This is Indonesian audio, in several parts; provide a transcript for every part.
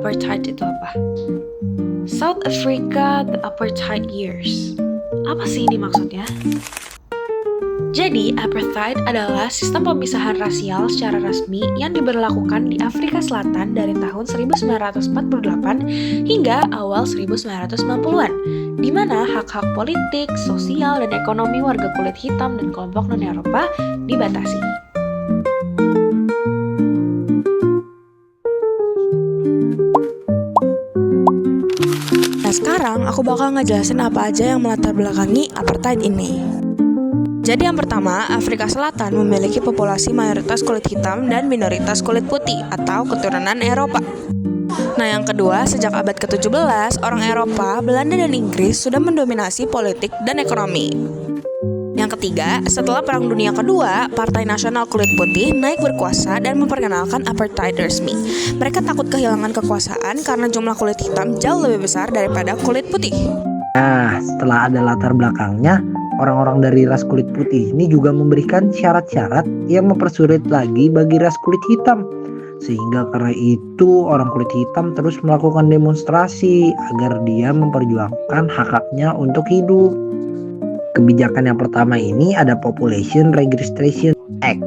apartheid itu apa? South Africa, the apartheid years. Apa sih ini maksudnya? Jadi, apartheid adalah sistem pemisahan rasial secara resmi yang diberlakukan di Afrika Selatan dari tahun 1948 hingga awal 1990-an, di mana hak-hak politik, sosial, dan ekonomi warga kulit hitam dan kelompok non-Eropa dibatasi. Nah, sekarang aku bakal ngejelasin apa aja yang melatar belakangi apartheid ini. Jadi yang pertama, Afrika Selatan memiliki populasi mayoritas kulit hitam dan minoritas kulit putih atau keturunan Eropa. Nah yang kedua, sejak abad ke-17, orang Eropa, Belanda, dan Inggris sudah mendominasi politik dan ekonomi. Yang ketiga, setelah Perang Dunia Kedua, Partai Nasional Kulit Putih naik berkuasa dan memperkenalkan apartheid resmi. Mereka takut kehilangan kekuasaan karena jumlah kulit hitam jauh lebih besar daripada kulit putih. Nah, setelah ada latar belakangnya, orang-orang dari ras kulit putih ini juga memberikan syarat-syarat yang mempersulit lagi bagi ras kulit hitam. Sehingga karena itu orang kulit hitam terus melakukan demonstrasi agar dia memperjuangkan hak-haknya untuk hidup. Kebijakan yang pertama ini ada Population Registration Act.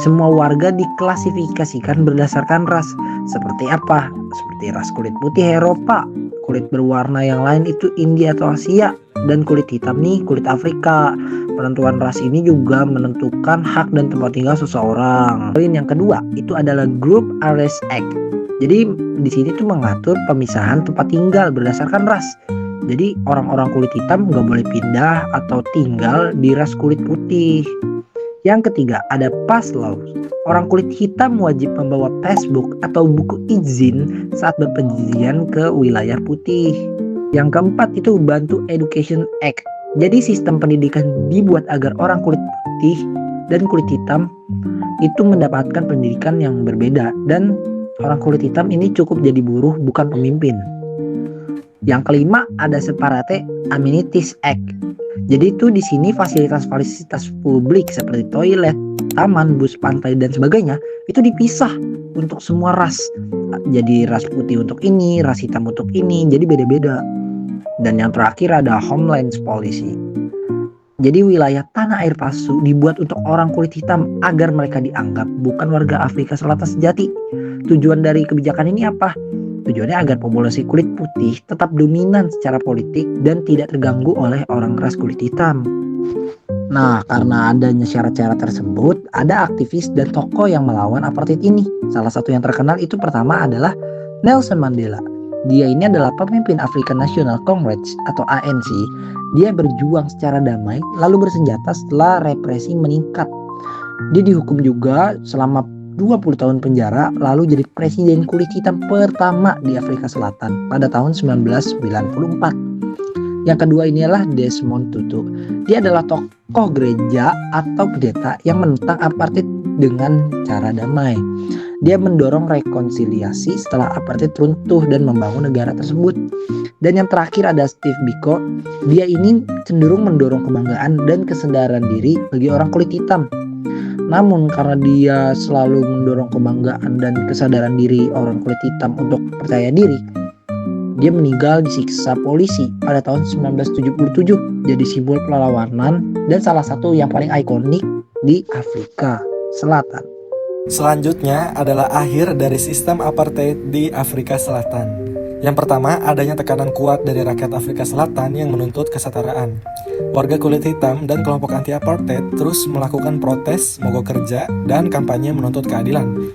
Semua warga diklasifikasikan berdasarkan ras. Seperti apa? Seperti ras kulit putih Eropa, kulit berwarna yang lain itu India atau Asia, dan kulit hitam nih kulit Afrika. Penentuan ras ini juga menentukan hak dan tempat tinggal seseorang. Poin yang kedua itu adalah Group Arrest Act. Jadi di sini tuh mengatur pemisahan tempat tinggal berdasarkan ras. Jadi orang-orang kulit hitam nggak boleh pindah atau tinggal di ras kulit putih. Yang ketiga ada Pass Law. Orang kulit hitam wajib membawa passbook atau buku izin saat berpergian ke wilayah putih. Yang keempat itu Bantu Education Act. Jadi sistem pendidikan dibuat agar orang kulit putih dan kulit hitam itu mendapatkan pendidikan yang berbeda, dan orang kulit hitam ini cukup jadi buruh bukan pemimpin. Yang kelima ada Separate Amenities Act. Jadi itu di sini fasilitas-fasilitas publik seperti toilet, taman, bus pantai dan sebagainya itu dipisah untuk semua ras. Jadi ras putih untuk ini, ras hitam untuk ini, jadi beda-beda. Dan yang terakhir ada Homeland Policy. Jadi wilayah tanah air palsu dibuat untuk orang kulit hitam agar mereka dianggap bukan warga Afrika Selatan sejati. Tujuan dari kebijakan ini apa? Tujuannya agar populasi kulit putih tetap dominan secara politik dan tidak terganggu oleh orang ras kulit hitam. Nah, karena adanya syarat-syarat tersebut, ada aktivis dan tokoh yang melawan apartheid ini. Salah satu yang terkenal itu pertama adalah Nelson Mandela. Dia ini adalah pemimpin African National Congress atau ANC. Dia berjuang secara damai lalu bersenjata setelah represi meningkat. Dia dihukum juga selama 20 tahun penjara lalu jadi presiden kulit hitam pertama di Afrika Selatan pada tahun 1994. Yang kedua inilah Desmond Tutu. Dia adalah tokoh gereja atau pendeta yang menentang apartheid dengan cara damai. Dia mendorong rekonsiliasi setelah apartheid runtuh dan membangun negara tersebut. Dan yang terakhir ada Steve Biko. Dia ini cenderung mendorong kebanggaan dan kesadaran diri bagi orang kulit hitam. Namun karena dia selalu mendorong kebanggaan dan kesadaran diri orang kulit hitam untuk percaya diri, dia meninggal disiksa polisi pada tahun 1977. Jadi simbol perlawanan dan salah satu yang paling ikonik di Afrika Selatan. Selanjutnya adalah akhir dari sistem apartheid di Afrika Selatan. Yang pertama, adanya tekanan kuat dari rakyat Afrika Selatan yang menuntut kesetaraan. Warga kulit hitam dan kelompok anti-apartheid terus melakukan protes, mogok kerja, dan kampanye menuntut keadilan.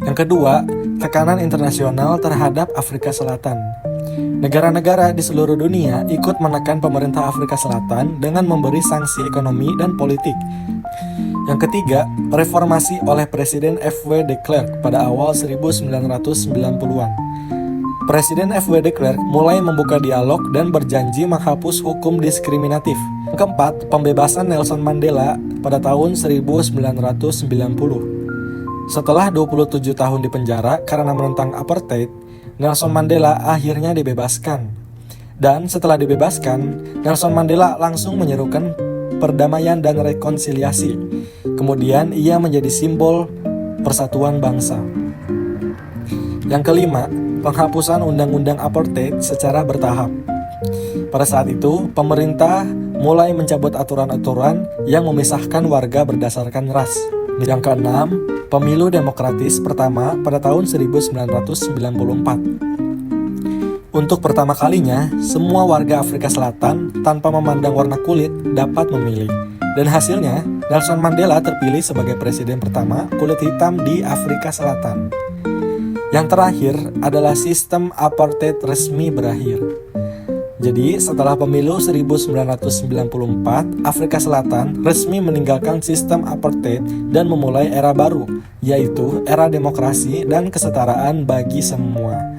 Yang kedua, tekanan internasional terhadap Afrika Selatan. Negara-negara di seluruh dunia ikut menekan pemerintah Afrika Selatan dengan memberi sanksi ekonomi dan politik. Yang ketiga, reformasi oleh Presiden F.W. de Klerk pada awal 1990-an. Presiden F.W. de Klerk mulai membuka dialog dan berjanji menghapus hukum diskriminatif. Yang keempat, pembebasan Nelson Mandela pada tahun 1990. Setelah 27 tahun di penjara karena menentang apartheid, Nelson Mandela akhirnya dibebaskan. Dan setelah dibebaskan, Nelson Mandela langsung menyerukan perdamaian dan rekonsiliasi. Kemudian ia menjadi simbol persatuan bangsa. Yang kelima, penghapusan undang-undang apartheid secara bertahap. Pada saat itu, pemerintah mulai mencabut aturan-aturan yang memisahkan warga berdasarkan ras. Yang keenam, pemilu demokratis pertama pada tahun 1994. Untuk pertama kalinya, semua warga Afrika Selatan tanpa memandang warna kulit dapat memilih. Dan hasilnya, Nelson Mandela terpilih sebagai presiden pertama kulit hitam di Afrika Selatan. Yang terakhir adalah sistem apartheid resmi berakhir. Jadi, setelah pemilu 1994, Afrika Selatan resmi meninggalkan sistem apartheid dan memulai era baru, yaitu era demokrasi dan kesetaraan bagi semua.